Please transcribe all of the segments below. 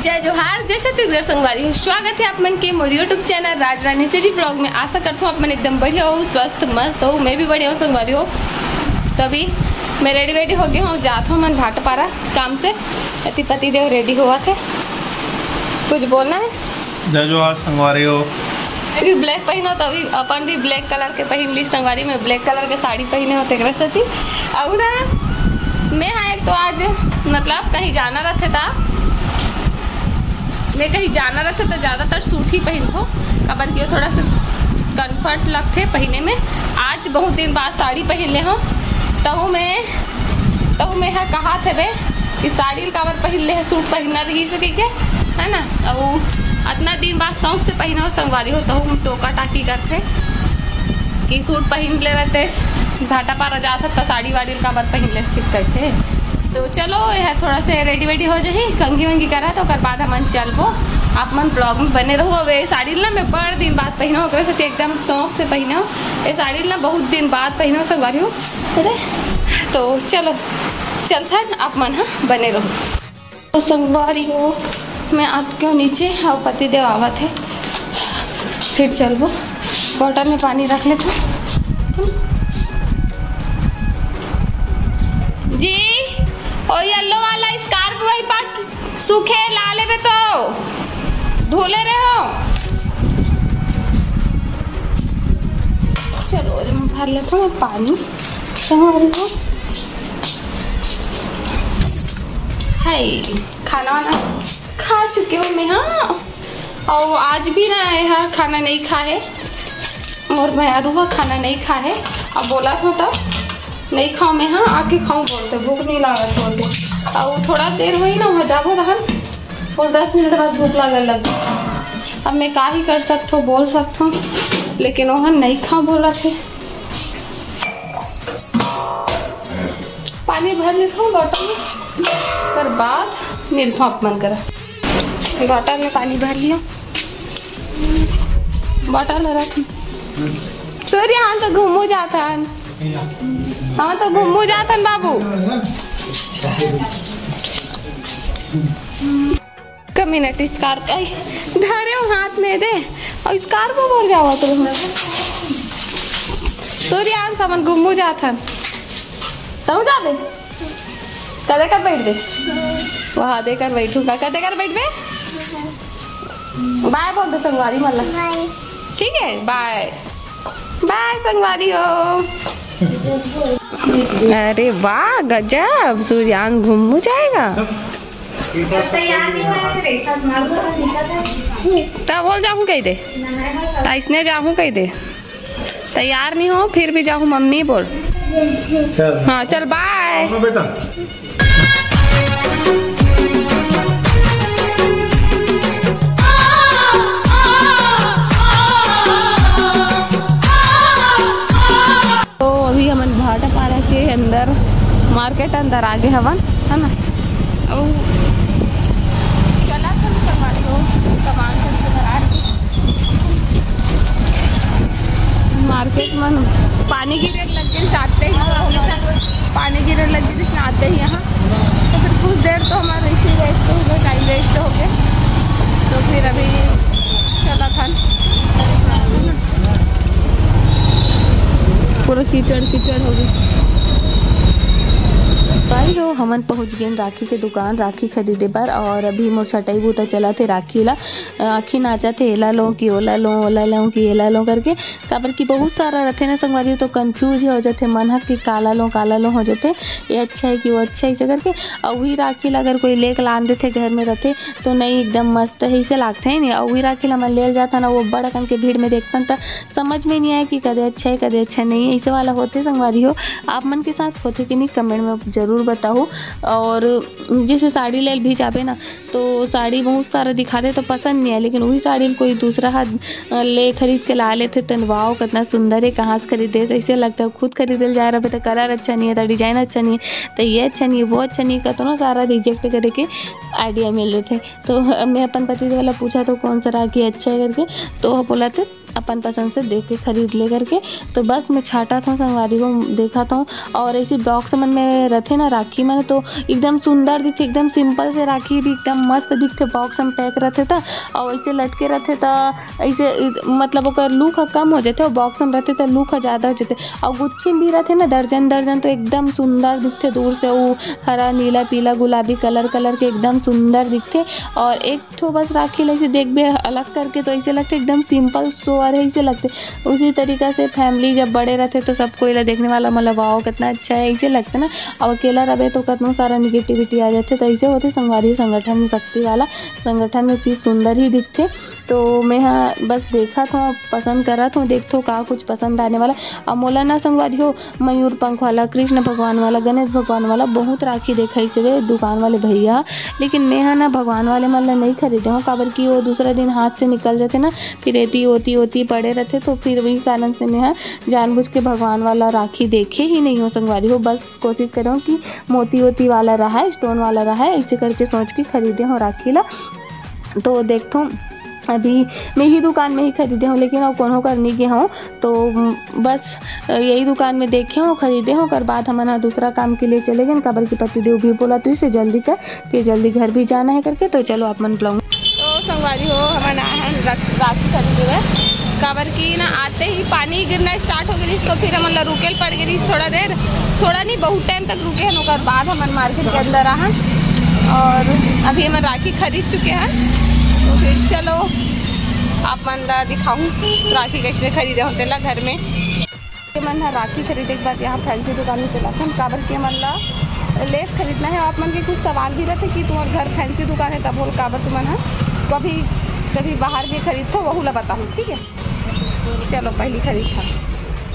जय जोहार, जय छत्तीसगढ़ संगवारी। स्वागत है आप मन के मोर यूट्यूब चैनल राज रानी से जी ब्लॉग में। आशा करता हूँ आप मन एकदम बढ़िया हो, स्वस्थ मस्त हो। मैं भी बढ़िया हूँ संगवारी हो। तो अभी मैं रेडी हो गया हूँ, जाता हूँ मन भाटपारा काम से। पति पति देव रेडी हुआ थे, कुछ बोलना है? जय जोहार संगवारी हो। अभी ब्लैक पहनो तो अभी अपन भी ब्लैक कलर के पहन ली संगवारी में। ब्लैक कलर के साड़ी पहने होते रही और ना मैं हाँ एक तो आज मतलब कहीं जाना रहते था, मैं कहीं जाना रहते तो ज़्यादातर सूट ही पहन को कबर की थोड़ा सा कंफर्ट लगते पहने में। आज बहुत दिन बाद साड़ी पहन ले हूँ तहु मैं हाँ कहा थे बे इस साड़ी कबर पहन ले सूट पहनना रही सके क्या है ना। और इतना दिन बाद शौक से पहना हो संगवारी हो तो हम टोका टाकी करते कि सूट पहन ले रहते भाटापारा जाता तो साड़ी वाड़ी कबर पहन ले स्किप करते। तो चलो यह थोड़ा से रेडी हो जाही, कंघी वंगी करा तो कर बाद हम चलबो। आप मन ब्लॉग में बने रहो। वे साड़ी ना मैं बड़ दिन बाद पहना ओकरे से एकदम शौक से पहना। ये साड़ी ना बहुत दिन बाद पहना संगवारी हो। अरे तो चलो चलता आप मन हाँ बने रहो। तो संगवारी हो मैं आप क्यों नीचे और पति देव आवा थे, फिर चलबो। बॉटल में पानी रख लेते जी। और येलो वाला स्कार्फ वही पास सूखे ला ले तो धोले रहे हो। चलो मैं भर लेता हूँ पानी। हो हाय खाना वाना खा चुके हो मैं हाँ। और आज भी ना यहाँ खाना नहीं खाए और मैं अरुआ खाना नहीं खा है। अब बोला था तब नहीं खाऊँ मैं हाँ आके खाऊँ बोलते, भूख नहीं लागत बोलते। और थोड़ा देर हुई ना वहाँ जाबो रहन और 10 मिनट बाद भूख लागल लग। अब मैं का ही कर सकता हूँ, बोल सकता हूँ, लेकिन वहाँ नहीं खाऊँ बोला थे। पानी भर लेता हूँ बॉटल में, फिर बाद निर्था अपमान करा। बॉटल में पानी भर लिया, बॉटल रख। सूर्य हाँ तो घूमू जाता है, हाँ तो घूमू जाता है बाबू। मिनट स्कार्फ धरे हाथ में दे और स्कार्फ भर जावा तो सूर्य सामान घूमू जाता तब जा दे कदे कर बैठ दे वहाँ देकर बैठूंगा कदे कर बैठ बे। बाय बोल दे संगवारी मल्ला। ठीक है बाय बाय संगवारी हो। अरे वाह गजब, सूर्यांग घूमू जाएगा। तब बोल जाऊँ कही दे इसने जाऊँ कही दे तैयार नहीं हो फिर भी जाऊँ मम्मी बोल। हाँ चल बाय बेटा। तो अभी हम भाटापारा के अंदर मार्केट अंदर आगे हवन है ना। और चला था सामान मार्केट में पानी की रेट लग गई आते ही, पानी की रेट लग गई जिसमें आते ही यहाँ। तो फिर कुछ देर तो हमारा इसी वेस्ट हो गया, टाइम वेस्ट हो गया। तो फिर अभी चला था पूरा कीचड़ हो गई। भाई हो हमन पहुँच गए राखी के दुकान राखी खरीदे पर। और अभी मोर छटाई बूता चला थे राखी ला आखी नाचा थे एला लो कि ओला लो कि एला लो करके। काबर की बहुत सारा रहते ना संगवारी तो कंफ्यूज हो जाते मन कि काला लो हो जाते ये अच्छा है कि वो अच्छा है करके। और वही राखी ला अगर कोई लेके लान देते घर में रहते तो नहीं एकदम मस्त है इसे लागते है नहीं। और वही राखी ला मैं ले जाता ना वो बड़ा कन के भीड़ में देखता तो समझ में नहीं आया कि कदे अच्छा है कदे अच्छा नहीं है। ऐसे वाला होते संगवारी हो आप मन के साथ होते कि नहीं कमेंट में ज़रूर बताओ। और जैसे साड़ी ले भी जाबे ना तो साड़ी बहुत सारा दिखाते तो पसंद नहीं है, लेकिन वही साड़ी कोई दूसरा हाथ ले खरीद के ला लेते तो वाओ कितना सुंदर है कहाँ से खरीदे। तो ऐसे लगता है खुद खरीदल जा रहा है तो कलर अच्छा नहीं है तो डिजाइन अच्छा नहीं है तो ये अच्छा नहीं है वो अच्छा नहीं है तो ना सारा रिजेक्ट करे के आइडिया मिल रहे थे। तो मैं अपन पति वाला पूछा तो कौन सा राखी अच्छा है करके तो बोला थे अपन पसंद से देख के खरीद ले करके। तो बस मैं छाटा था संगवारी को, देखा था। और ऐसे बॉक्स मन में रथे ना राखी मन, तो एकदम सुंदर दिखते, एकदम सिंपल से राखी भी एकदम मस्त दिखते। बॉक्स में पैक रहते था और ऐसे लटके रहते था, ऐसे मतलब ओकर लुक कम हो जाते। और बॉक्स में रहते तो लुक ज़्यादा हो जाते। और गुच्छी भी रहते ना दर्जन दर्जन, तो एकदम सुंदर दिखते दूर से। वो हरा नीला पीला गुलाबी कलर के एकदम सुंदर दिखते। और एक ठो बस राखी ऐसे देख भी अलग करके तो ऐसे लगते एकदम सिंपल सोअर है ऐसे लगते। उसी तरीक़ा से फैमिली जब बड़े रहते तो सबको ये देखने वाला मतलब वाओ कितना अच्छा है ऐसे लगते ना। और अकेला रहे तो कितना सारा निगेटिविटी आ जाते। तो ऐसे होते संगवारी संगठन में, शक्ति वाला संगठन में चीज़ सुंदर ही दिखते। तो मैं हाँ बस देखा था, पसंद करा था, देखो का कुछ पसंद आने वाला। और मोला ना संगवारी हो मयूर पंख वाला, कृष्ण भगवान वाला, गणेश भगवान वाला बहुत राखी देखा से वे दुकान वाले भैया। लेकिन मैं हाँ ना भगवान वाले मतलब नहीं खरीदे हूँ, काबर कि वो दूसरा दिन हाथ से निकल जाते ना, फिर एती होती पड़े रहते। तो फिर वही कारण से मैं हाँ जानबूझ के भगवान वाला राखी देखे ही नहीं हो संगवारी हो। बस कोशिश कर रहा हूँ कि मोती वाला रहा है, स्टोन वाला रहा है, ऐसे करके सोच के खरीदे हूँ राखी ला। तो देखता हूँ अभी मैं ही दुकान में ही खरीदे हूँ, लेकिन अब कौन करने के हूँ तो बस यही दुकान में देखे हूँ खरीदे हूँ। कर बाद हमारा दूसरा काम के लिए चले गए। काबर की पतिदेव भी बोला तो इससे जल्दी कर, फिर जल्दी घर भी जाना है करके। तो चलो आप मन बुलाऊँ। तो संगवारी हो हमारा राखी खरीदे हुए, काबर की ना आते ही पानी गिरना स्टार्ट हो गई। तो फिर हम रुकेल पड़ गई थोड़ा देर, थोड़ा नहीं बहुत टाइम तक रुके हैं। और बाद हम मार्केट के अंदर आ और अभी हम राखी खरीद चुके हैं। तो फिर चलो आप मन ला दिखाऊँ राखी कैसे खरीदे होते ला घर में। मन राखी खरीदे के बाद यहाँ फैंसी दुकान में चला था, काबर के मन ला लेस खरीदना है। आप मन के कुछ सवाल भी रहते कि तुम्हारे घर फैंसी दुकान है, तब बोल काबर तुम हाँ कभी बाहर भी खरीद तो वह ला बताऊँ, ठीक है। चलो पहली खरीद था,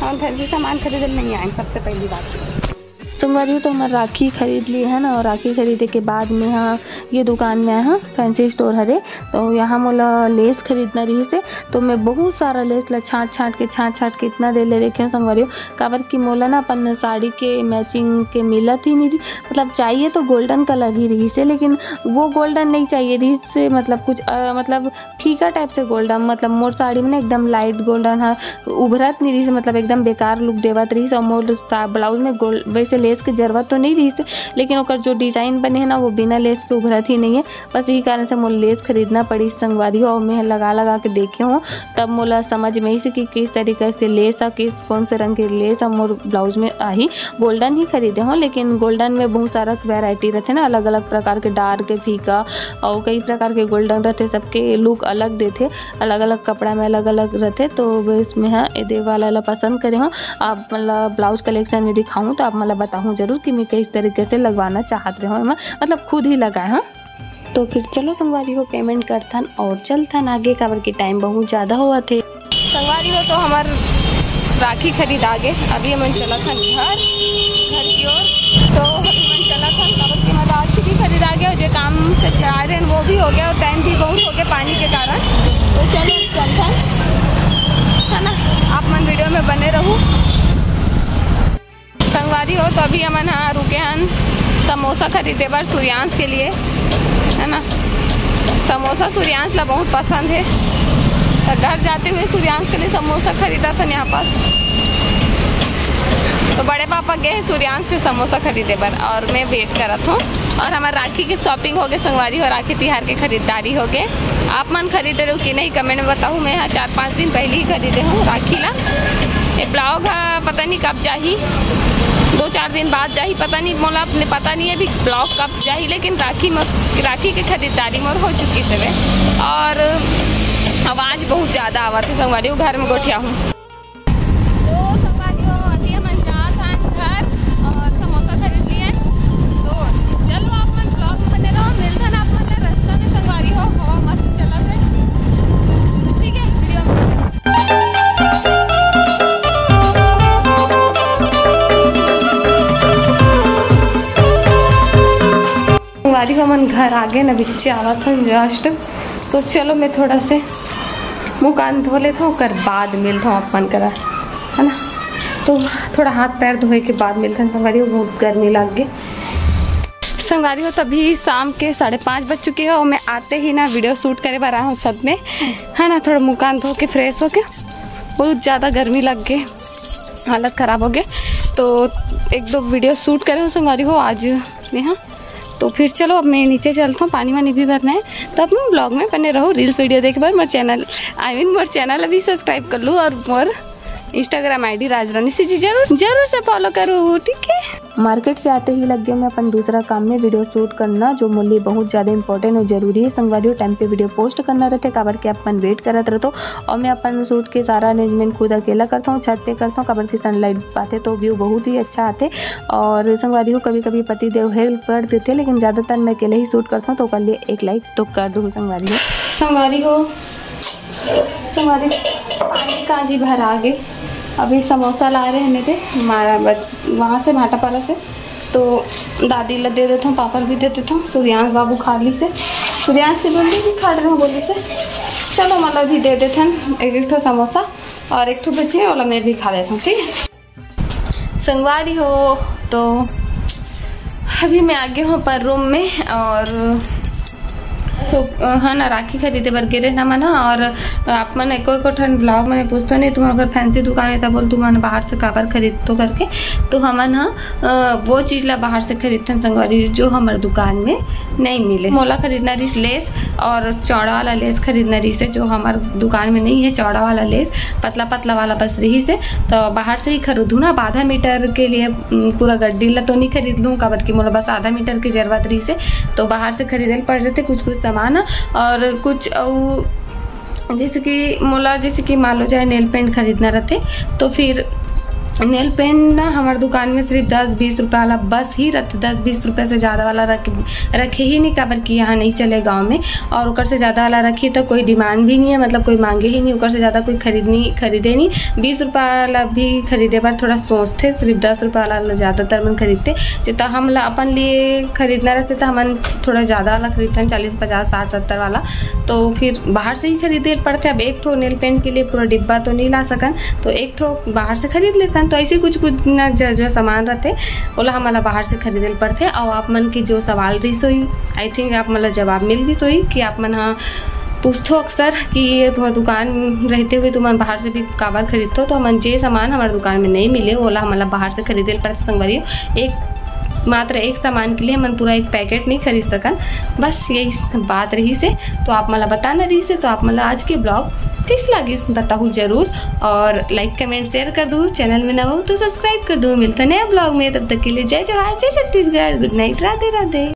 हम फैंसी सामान खरीदने नहीं आए सबसे पहली बात। संगवारी तो हमारा राखी खरीद ली है ना। और राखी खरीदे के बाद में यहाँ ये दुकान में आया फैंसी स्टोर हरे। तो यहाँ मोला लेस खरीदना रही से, तो मैं बहुत सारा लेस ला छाट के इतना दे ले देखे संगवारी। काबर की मोला ना अपन साड़ी के मैचिंग के मिलत ही नहीं रही, मतलब चाहिए तो गोल्डन कलर ही रही से, लेकिन वो गोल्डन नहीं चाहिए रही से, मतलब कुछ मतलब फीका टाइप से गोल्डन, मतलब मोर साड़ी में ना एकदम लाइट गोल्डन है, उभरत नहीं रही से, मतलब एकदम बेकार लुक देवत रही से। और मोर ब्लाउज में गोल्ड वैसे लेस की जरूरत तो नहीं रही से, लेकिन ओकर जो डिजाइन बने है ना वो बिना लेस के उभरत ही नहीं है। बस यही कारण से मोला लेस खरीदना पड़ी संगवारी हो। और मैं लगा के देखे हूँ तब मोला समझ में ही से कि किस तरीके से लेस और कौन से रंग के लेस और मोर ब्लाउज में आई। गोल्डन ही खरीदे हूँ, लेकिन गोल्डन में बहुत सारा वैरायटी रहते ना, अलग अलग प्रकार के डार्क फीका और कई प्रकार के गोल्डन रहते, सबके लुक अलग देते, अलग अलग कपड़ा में अलग अलग रहते। तो इसमें हाँ ये वाला पसंद करे हूँ। आप मतलब ब्लाउज कलेक्शन में दिखाऊँ तो आप मतलब बताऊँ जरूर कि मैं किस तरीके से लगवाना चाहते हो, मतलब खुद ही लगाए। हाँ तो फिर चलो संगवारी को पेमेंट करथन और चलथन आगे, काबर की टाइम बहुत ज़्यादा हुआ थे। संगवारी हो तो हमार राखी खरीद आगे, अभी हम चला था घर की ओर। तो अभी हम चला था काबर की हमारा राखी भी खरीद आ गया और जो काम से करा रहे हैं वो भी हो गया और टाइम भी बहुत हो गया पानी के कारण। तो चलो चलथन है ना, आप मन वीडियो में बने रहूँ संगवारी हो। तो अभी हम हाँ रुके हैं समोसा खरीदे बार सूर्यांश के लिए, है ना। समोसा सूर्यांश ला बहुत पसंद है, तो घर जाते हुए सूर्यांश के लिए समोसा खरीदा था यहाँ पास। तो बड़े पापा गए हैं सूर्यांश के समोसा खरीदे बार और मैं वेट कर रहा था। और हमारे राखी की शॉपिंग हो गई संगवारी हो, राखी तिहार के खरीदारी हो गए। आप मन खरीदे रहो कि नहीं कमेंट में बताऊँ। मैं यहाँ 4-5 दिन पहले ही खरीदे हूँ राखी ला। ये ब्लाउज पता नहीं कब चाहिए, 2-4 दिन बाद चाहिए, पता नहीं मोला अपने पता नहीं है अभी ब्लाउज कब चाहिए। लेकिन राखी की खरीदारी मोर हो चुकी से और आवाज़ बहुत ज़्यादा आवा थी संगवारी हो, घर में गोठिया हूँ। तो संगवारी हो अभी हम जात हैं घर और समोसा खरीद लिए। तो चलो आप मन ब्लॉग में बने रहो, मिलते हैं आप मन रास्ता में संगवारी हो, हवा मस्त चला है, ठीक है। वीडियो संगवारी को मन घर आ गए ना, बिच्चे आवा था जस्ट। तो चलो मैं थोड़ा से मुँह कान धो लेता हूँ, कर बाद मिलता हूँ अपन करा, है ना। तो थोड़ा हाथ पैर धोए के बाद मिलता हूँ संगवारी, बहुत गर्मी लग गई। संगवारी हो तभी शाम के 5:30 बज चुके हो और मैं आते ही ना वीडियो शूट करे बार आया हूँ छत में, है ना। थोड़ा मुँह कान धो के फ्रेश हो के, बहुत ज़्यादा गर्मी लग गई, हालत ख़राब हो गए, तो 1-2 वीडियो शूट करे हूँ संगवारी हो आज यहाँ। तो फिर चलो अब मैं नीचे चलता हूँ, पानी वानी भी भरना है। तो अपने ब्लॉग में बने रहो, रील्स वीडियो देखे बार मोर चैनल अभी सब्सक्राइब कर लूँ और मोर इंस्टाग्राम आईडी राजरानी से जी जरूर से फॉलो करो, ठीक है। मार्केट से आते ही लग गए मैं अपन दूसरा काम में, वीडियो शूट करना, जो मुझे बहुत ज़्यादा इंपॉर्टेंट और जरूरी है संगवारी। टाइम पे वीडियो पोस्ट करना रहते, काबर के अपन वेट करत रहते और मैं अपन शूट के सारा अरेंजमेंट खुद अकेला करता हूँ, छत पे करता हूँ, काबर की सनलाइट आते तो व्यू बहुत ही अच्छा आते। और संगवारी को कभी कभी पति देव हेल्प कर देते, लेकिन ज़्यादातर मैं अकेले ही शूट करता हूँ, तो कर लिए एक लाइक तो कर दूँ संगवारी को पानी काजी भर आ गए। अभी समोसा ला रहे हैं थे वहाँ से भाटापारा से, तो दादी ला दे देता हूँ, पापा भी दे देता हूँ, सूर्यांश बाबू खा ली से, सूर्यांश के बंदे भी खा रहे हो बोली से, चलो मतलब भी दे देते हैं एक ठो समोसा और एक ठो बचे वाला मैं भी खा लेता हूँ, ठीक है। संगवारी हो तो अभी मैं आ गई हूँ पर रूम में, और हाँ ना राखी खरीदे बर गिरे ना मना। और आप मन एको ठन ब्लॉग मैंने पूछते नहीं तुम अगर फैंसी दुकान है तब बोल तुम बाहर से काबर खरीद तो करके, तो हमन वो चीज़ ला बाहर से खरीदते हैं संगवारी जो हमारे दुकान में नहीं मिले। मोला खरीदना रही लेस और चौड़ा वाला लेस खरीदना रही से, जो हमारे दुकान में नहीं है चौड़ा वाला लेस, पतला पतला वाला बस रही से, तो बाहर से ही खरीदूँ ना। आधा मीटर के लिए पूरा गड्डी ला तो नहीं खरीद लूँ, काबर की मोला बस आधा मीटर की जरूरत रही से, तो बाहर से खरीदे पड़ जाते कुछ सामान। और कुछ जैसे कि मोला जैसे कि मान लो जाए नेल पेंट खरीदना रहते, तो फिर नेल पेंट ना हमारे दुकान में सिर्फ 10-20 रुपये वाला बस ही रहते, 10-20 रुपये से ज़्यादा वाला रखे ही नहीं, काबर कि यहाँ नहीं चले गांव में। और ऊपर से ज़्यादा वाला रखी तो कोई डिमांड भी नहीं है, मतलब कोई मांगे ही नहीं, ऊपर से ज़्यादा कोई खरीदे नहीं। 20 रुपये वाला भी खरीदे पर थोड़ा सोचते, सिर्फ 10 रुपये वाला ज़्यादातर मन खरीदते। जितना हम अपन लिए खरीदना रहते तो हम थोड़ा ज़्यादा वाला खरीदते हैं, 40, 50, 60, 70 वाला, तो फिर बाहर से ही खरीदे पड़ते। अब एक ठो नेल पेंट के लिए पूरा डिब्बा तो नहीं ला सकन, तो एक ठो बाहर से खरीद लेते हैं। तो ऐसे कुछ ना जो सामान रहते ओला हमारा बाहर से खरीदे पड़ते। और आप मन की जो सवाल रही सोई, आई थिंक आप मतलब जवाब मिल गई सोई कि आप मन हाँ पूछते अक्सर कि तुम्हारा दुकान रहते हुए तुम बाहर से भी काबर खरीदते हो, तो हम जे सामान हमारे दुकान में नहीं मिले ओला हमारा बाहर से खरीदे पड़ते संगवारी। मात्र एक सामान के लिए हम पूरा एक पैकेट नहीं खरीद सकन, बस यही बात रही से। तो आप मला बताना रही से, तो आप मला आज के ब्लॉग किस लगी बताओ जरूर, और लाइक कमेंट शेयर कर दो, चैनल में ना हो तो सब्सक्राइब कर दो। मिलता नया ब्लॉग में, तब तक के लिए जय जवाहर, जय छत्तीसगढ़, गुड नाइट, राधे राधे।